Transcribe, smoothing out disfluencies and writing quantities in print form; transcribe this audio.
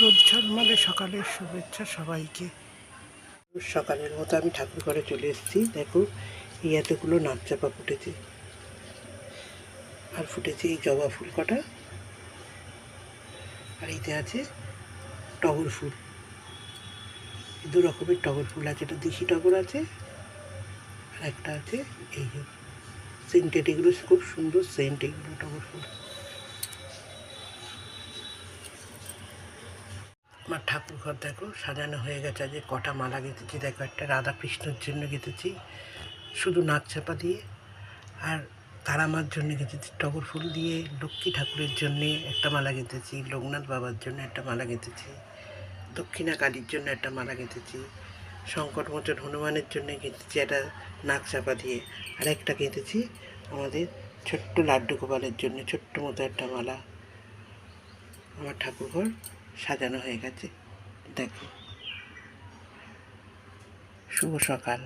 রোদ ঝলমলে সকালের শুভেচ্ছা সবাইকে। সকালের মতো আমি ঠাকুর ঘরে চলে এসেছি। দেখো এই এতগুলো নাক চাপা ফুটেছে, আর ফুটেছে এই জবা ফুল কটা, আর এইতে আছে টগর ফুল। দু রকমের টগর ফুল আছে, একটা দেশি টগর আছে আর একটা আছে এই যে সেন্টেড। এগুলো খুব সুন্দর সেন্ট, এগুলো টগর ফুল। আমার ঠাকুর ঘর দেখো সাজানো হয়ে গেছে। আজকে কটা মালা গেঁথেছি দেখো, একটা রাধা কৃষ্ণের জন্য গেঁথেছি শুধু নাক চাপা দিয়ে, আর তারামার জন্য গেঁথেছি টগর ফুল দিয়ে, লক্ষ্মী ঠাকুরের জন্যে একটা মালা গেঁথেছি, লোকনাথ বাবার জন্য একটা মালা গেঁথেছি, দক্ষিণা কালীর জন্য একটা মালা গেঁথেছি, সংকটমোচন হনুমানের জন্য গেঁথেছি একটা নাক চাপা দিয়ে, আর একটা গেঁথেছি আমাদের ছোট্ট লাড্ডু গোপালের জন্য ছোট্ট মতো একটা মালা। আমার ঠাকুরঘর সাজানো হয়ে গেছে দেখো। শুভ সকাল।